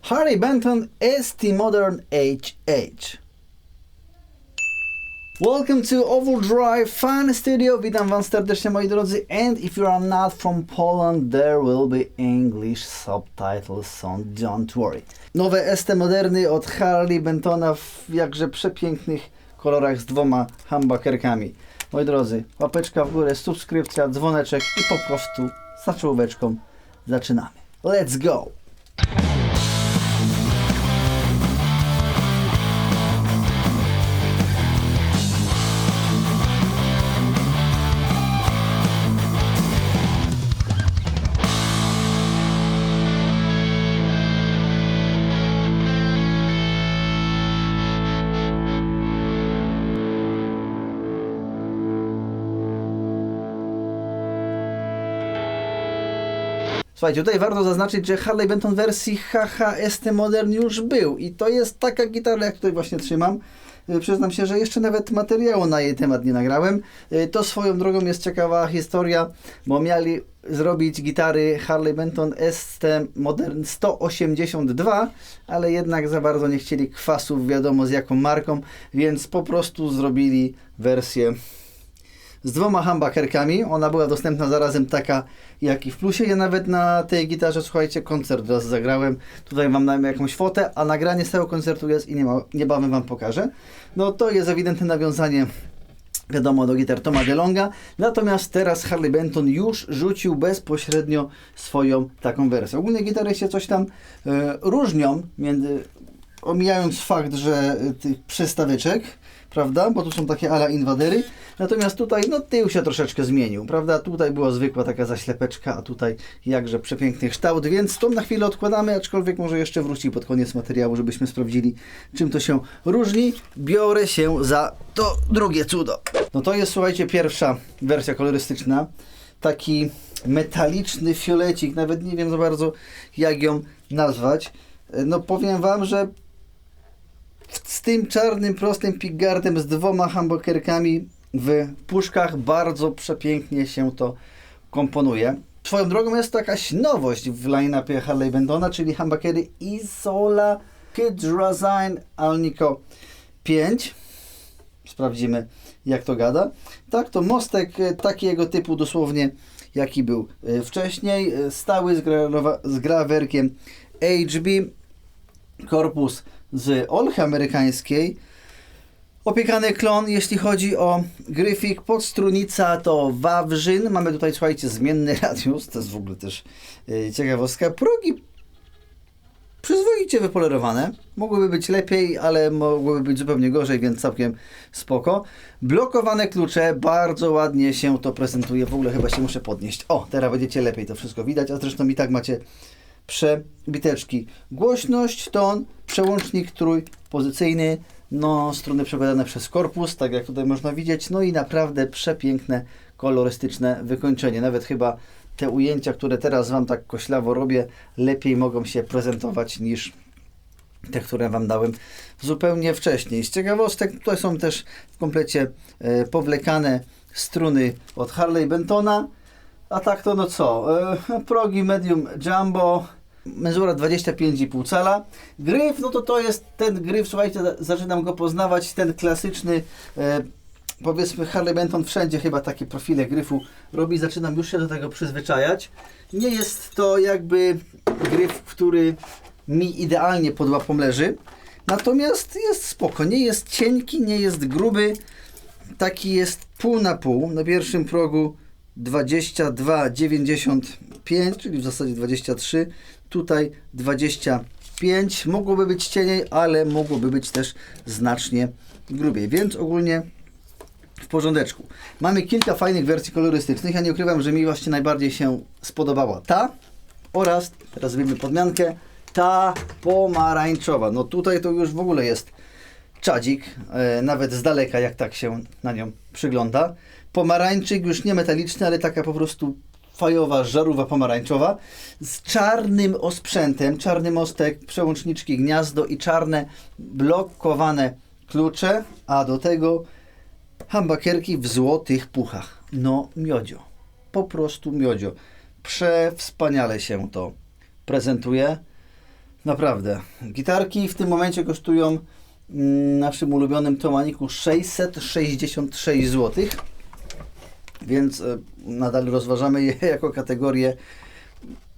Harley Benton ST Modern HH. Welcome to Overdrive Fan Studio. Witam Was serdecznie, moi drodzy. And if you are not from Poland, there will be English subtitles, so don't worry. Nowe ST Moderny od Harley Bentona w jakże przepięknych kolorach z dwoma humbuckerkami. Moi drodzy, łapeczka w górę, subskrypcja, dzwoneczek i po prostu za czołóweczką zaczynamy. Let's go! Słuchajcie, tutaj warto zaznaczyć, że Harley Benton wersji ST Modern już był i to jest taka gitara, jak tutaj właśnie trzymam. Przyznam się, że jeszcze nawet materiału na jej temat nie nagrałem. To swoją drogą jest ciekawa historia, bo mieli zrobić gitary Harley Benton ST Modern 182, ale jednak za bardzo nie chcieli kwasów, wiadomo z jaką marką, więc po prostu zrobili wersję z dwoma humbuckerkami. Ona była dostępna zarazem taka jak i w plusie. Ja nawet na tej gitarze, słuchajcie, koncert raz zagrałem. Tutaj mam jakąś fotę, a nagranie z tego koncertu jest i niebawem Wam pokażę. No to jest ewidentne nawiązanie, wiadomo, do gitar Toma DeLonga. Natomiast teraz Harley Benton już rzucił bezpośrednio swoją taką wersję. Ogólnie gitary się coś tam różnią, omijając fakt, że tych przystaweczek, prawda, bo tu są takie ala inwadery, natomiast tutaj, no tył się troszeczkę zmienił, prawda, tutaj była zwykła taka zaślepeczka, a tutaj jakże przepiękny kształt, więc to na chwilę odkładamy, aczkolwiek może jeszcze wróci pod koniec materiału, żebyśmy sprawdzili, czym to się różni. Biorę się za to drugie cudo. No to jest, słuchajcie, pierwsza wersja kolorystyczna, taki metaliczny fiolecik, nawet nie wiem za bardzo jak ją nazwać. No powiem Wam, że z tym czarnym, prostym pickguardem z dwoma humbuckerkami w puszkach bardzo przepięknie się to komponuje. Swoją drogą jest to jakaś nowość w line-upie Harley Bentona, czyli humbuckery Isola Hydrazine Alnico 5. Sprawdzimy, jak to gada. Tak, to mostek takiego typu dosłownie, jaki był wcześniej. Stały z grawerkiem HB. Korpus z olchy amerykańskiej. Opiekany klon, jeśli chodzi o gryfik. Podstrunica to Wawrzyn. Mamy tutaj, słuchajcie, zmienny radius. To jest w ogóle też ciekawostka. Progi przyzwoicie wypolerowane. Mogłyby być lepiej, ale mogłyby być zupełnie gorzej, więc całkiem spoko. Blokowane klucze. Bardzo ładnie się to prezentuje. W ogóle chyba się muszę podnieść. O, teraz będziecie lepiej to wszystko widać, a zresztą i tak macie przebiteczki. Głośność, ton, przełącznik trójpozycyjny, no struny przekładane przez korpus, tak jak tutaj można widzieć, no i naprawdę przepiękne, kolorystyczne wykończenie. Nawet chyba te ujęcia, które teraz Wam tak koślawo robię, lepiej mogą się prezentować niż te, które Wam dałem zupełnie wcześniej. Z ciekawostek, tutaj są też w komplecie powlekane struny od Harley Bentona. A tak to no co? Progi medium jumbo, menzura 25,5 cala. Gryf, no to jest ten gryf, słuchajcie, zaczynam go poznawać, ten klasyczny, powiedzmy Harley Benton wszędzie chyba takie profile gryfu robi, zaczynam już się do tego przyzwyczajać. Nie jest to jakby gryf, który mi idealnie pod łapą leży, natomiast jest spoko, nie jest cienki, nie jest gruby, taki jest pół na pół, na pierwszym progu 22,95, czyli w zasadzie 23, tutaj 25, mogłoby być cieniej, ale mogłoby być też znacznie grubiej, więc ogólnie w porządeczku. Mamy kilka fajnych wersji kolorystycznych, ja nie ukrywam, że mi właśnie najbardziej się spodobała ta oraz, teraz zrobimy podmiankę, ta pomarańczowa. No tutaj to już w ogóle jest czadzik, nawet z daleka jak tak się na nią przygląda. Pomarańczyk już nie metaliczny, ale taka po prostu fajowa, żarówa pomarańczowa z czarnym osprzętem, czarny mostek, przełączniczki, gniazdo i czarne blokowane klucze, a do tego humbuckerki w złotych puchach. No miodzio, po prostu miodzio. Przewspaniale się to prezentuje. Naprawdę. Gitarki w tym momencie kosztują naszym ulubionym Thomanniku 666 zł. Więc nadal rozważamy je jako kategorie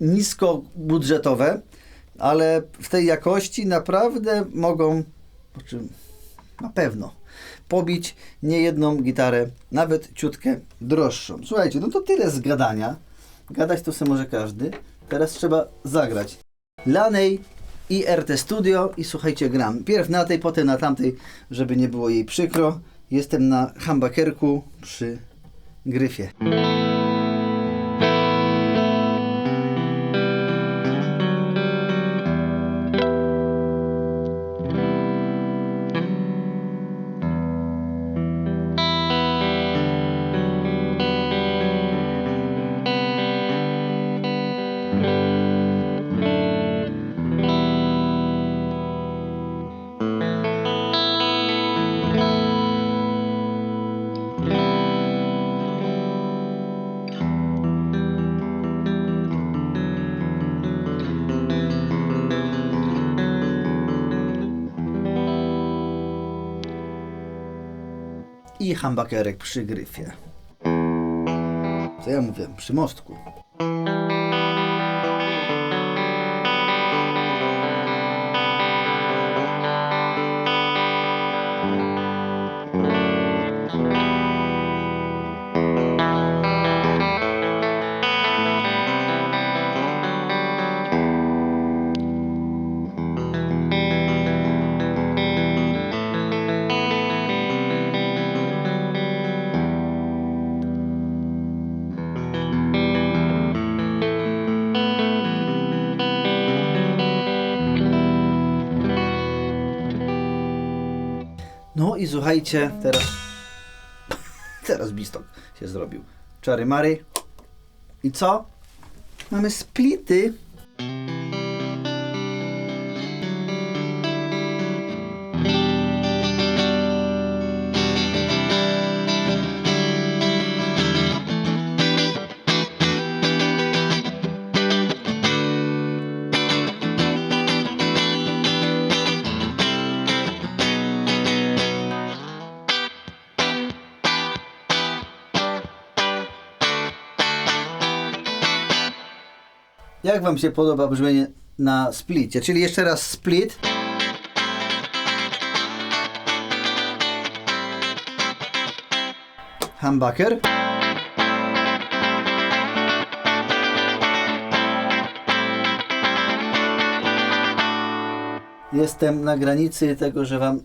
niskobudżetowe, ale w tej jakości naprawdę mogą, na pewno, pobić niejedną gitarę, nawet ciutkę droższą. Słuchajcie, no to tyle z gadania. Gadać to sobie może każdy. Teraz trzeba zagrać. Lanej i RT Studio i słuchajcie, gram. Pierw na tej, potem na tamtej, żeby nie było jej przykro. Jestem na humbuckerku przy gryfie. I humbuckerek przy gryfie. Co ja mówię? Przy mostku. No i słuchajcie, teraz bistok się zrobił. Czary mary. I co? Mamy splity. Jak Wam się podoba brzmienie na splicie? Czyli jeszcze raz split. Humbucker. Jestem na granicy tego, że Wam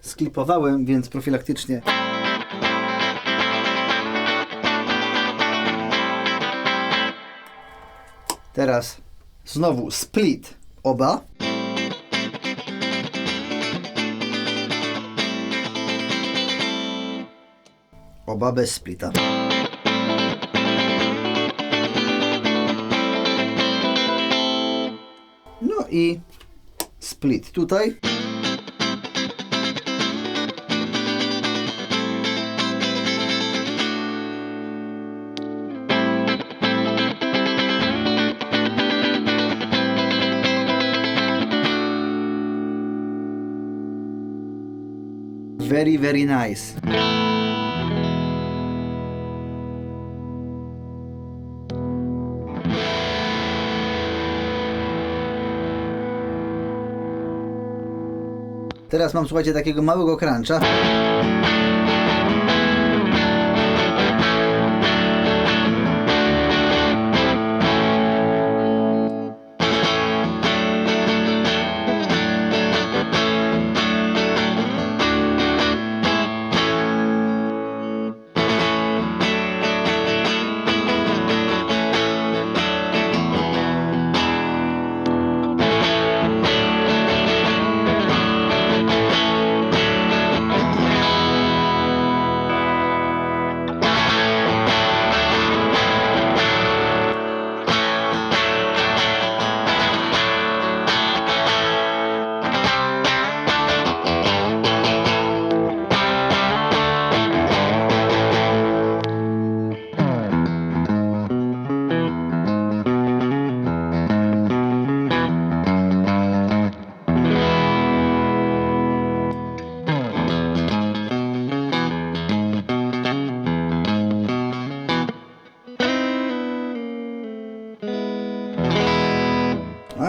sklipowałem, więc profilaktycznie. Teraz znowu split oba. Oba bez splita. No i split tutaj. Very, very nice. Teraz mam, słuchajcie, takiego małego cruncha.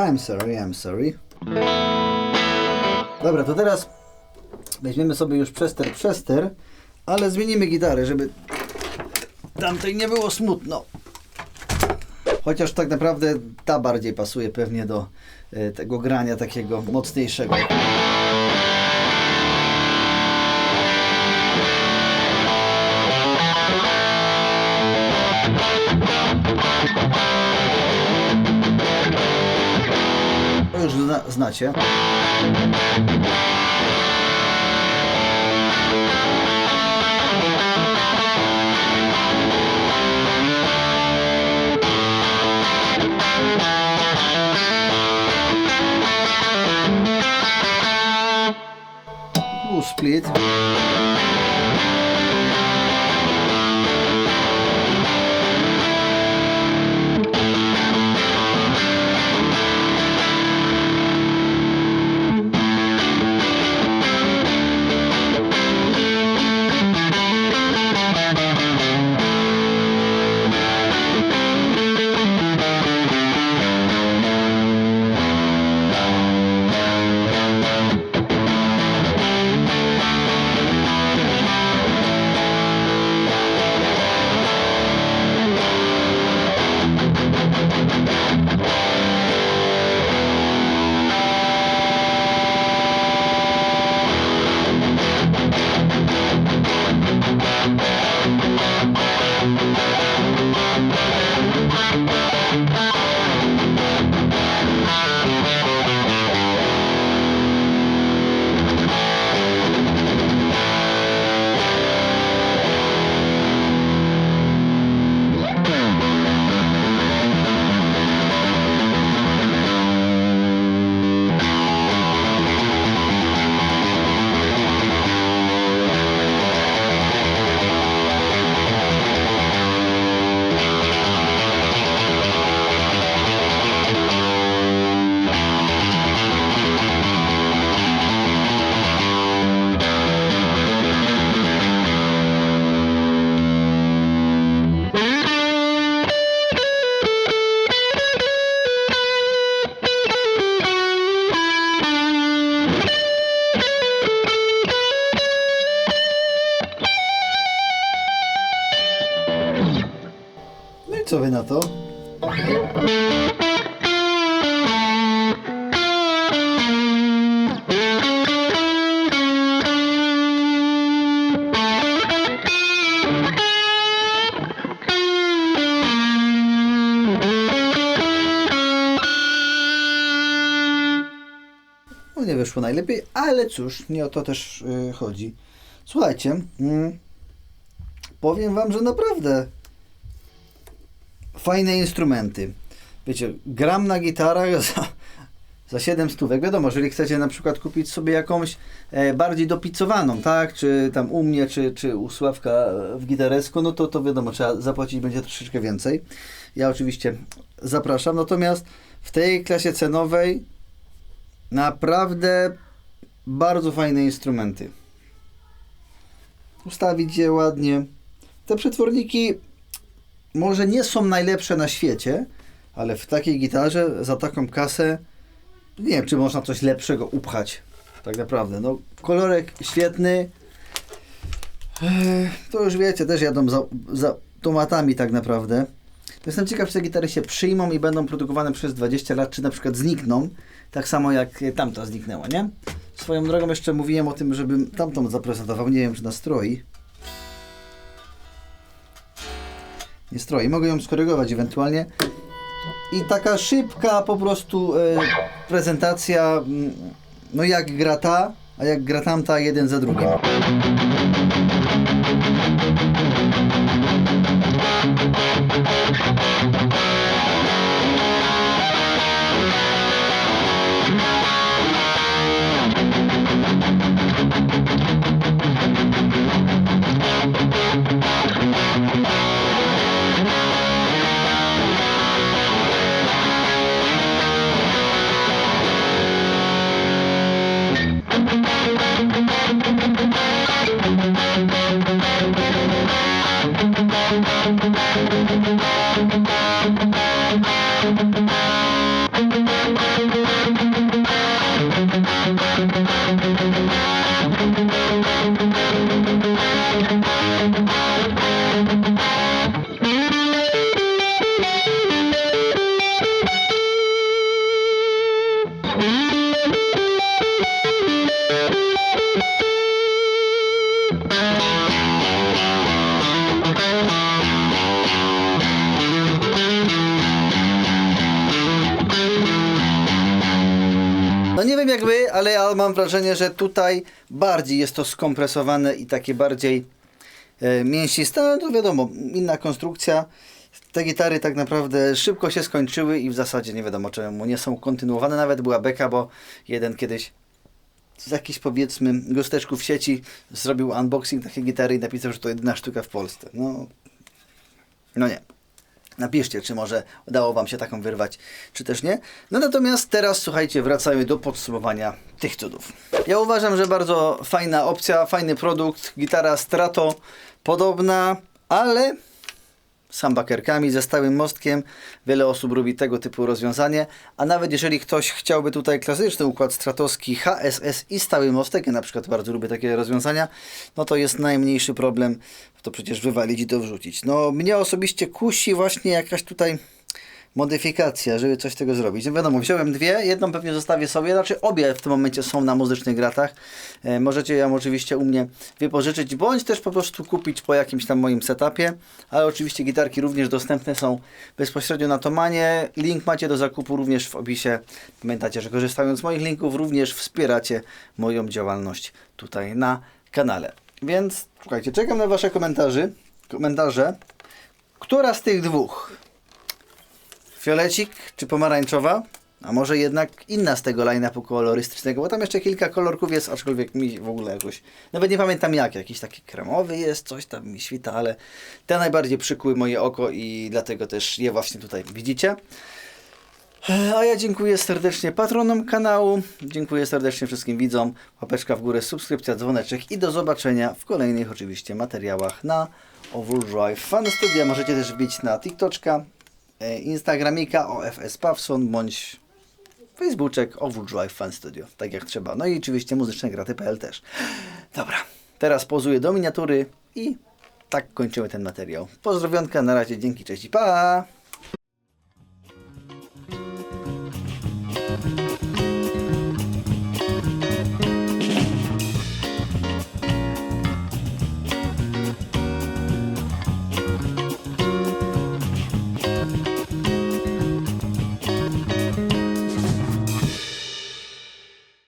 I'm sorry. Dobra, to teraz weźmiemy sobie już przester, ale zmienimy gitarę, żeby tamtej nie było smutno. Chociaż tak naprawdę ta bardziej pasuje pewnie do tego grania takiego mocniejszego. To już znacie. Split. Co wy na to? No nie wyszło najlepiej, ale cóż, nie o to też chodzi. Słuchajcie, powiem wam, że naprawdę fajne instrumenty. Wiecie, gram na gitarach za 7 stówek. Wiadomo, jeżeli chcecie na przykład kupić sobie jakąś bardziej dopicowaną, tak? Czy tam u mnie, czy u Sławka w Gitaresku, no to wiadomo, trzeba zapłacić będzie troszeczkę więcej. Ja oczywiście zapraszam. Natomiast w tej klasie cenowej naprawdę bardzo fajne instrumenty. Ustawić je ładnie. Te przetworniki może nie są najlepsze na świecie, ale w takiej gitarze za taką kasę nie wiem, czy można coś lepszego upchać. Tak naprawdę. No, kolorek świetny. To już wiecie, też jadą za tomatami tak naprawdę. Jestem ciekaw, czy te gitary się przyjmą i będą produkowane przez 20 lat, czy na przykład znikną. Tak samo jak tamta zniknęła, nie? Swoją drogą jeszcze mówiłem o tym, żebym tamtą zaprezentował. Nie wiem, czy nastroi. Nie stroi. Mogę ją skorygować ewentualnie. I taka szybka po prostu prezentacja, no jak gra ta, a jak gra tamta, jeden za drugim. No nie wiem jak wy, ale ja mam wrażenie, że tutaj bardziej jest to skompresowane i takie bardziej mięsiste. No to wiadomo, inna konstrukcja. Te gitary tak naprawdę szybko się skończyły i w zasadzie nie wiadomo czemu nie są kontynuowane. Nawet była beka, bo jeden kiedyś z jakichś powiedzmy gosteczków w sieci zrobił unboxing takiej gitary i napisał, że to jedyna sztuka w Polsce. No nie. Napiszcie, czy może udało Wam się taką wyrwać, czy też nie. No natomiast teraz, słuchajcie, wracamy do podsumowania tych cudów. Ja uważam, że bardzo fajna opcja, fajny produkt. Gitara Strato podobna, ale z humbuckerkami, ze stałym mostkiem. Wiele osób lubi tego typu rozwiązanie, a nawet jeżeli ktoś chciałby tutaj klasyczny układ stratowski HSS i stały mostek, ja na przykład bardzo lubię takie rozwiązania, no to jest najmniejszy problem to przecież wywalić i to wrzucić. No mnie osobiście kusi właśnie jakaś tutaj modyfikacja, żeby coś z tego zrobić. No wiadomo, wziąłem dwie, jedną pewnie zostawię sobie, znaczy obie w tym momencie są na muzycznych gratach. Możecie ją oczywiście u mnie wypożyczyć, bądź też po prostu kupić po jakimś tam moim setupie, ale oczywiście gitarki również dostępne są bezpośrednio na Tomanie. Link macie do zakupu również w opisie. Pamiętajcie, że korzystając z moich linków również wspieracie moją działalność tutaj na kanale. Więc słuchajcie, czekam na Wasze komentarze. Która z tych dwóch? Fiolecik czy pomarańczowa? A może jednak inna z tego line-upu kolorystycznego, bo tam jeszcze kilka kolorków jest, aczkolwiek mi w ogóle jakoś, nawet nie pamiętam jakiś taki kremowy jest, coś tam mi świta, ale te najbardziej przykuły moje oko i dlatego też je właśnie tutaj widzicie. A ja dziękuję serdecznie patronom kanału, dziękuję serdecznie wszystkim widzom, łapeczka w górę, subskrypcja, dzwoneczek i do zobaczenia w kolejnych oczywiście materiałach na Overdrive Fan Studio. Możecie też wbić na TikToczka, Instagramika OFS Pawson bądź Facebooczek Overdrive Fan Studio, tak jak trzeba. No i oczywiście muzycznegraty.pl też. Dobra, teraz pozuję do miniatury i tak kończymy ten materiał. Pozdrowionka, na razie, dzięki, cześć i pa!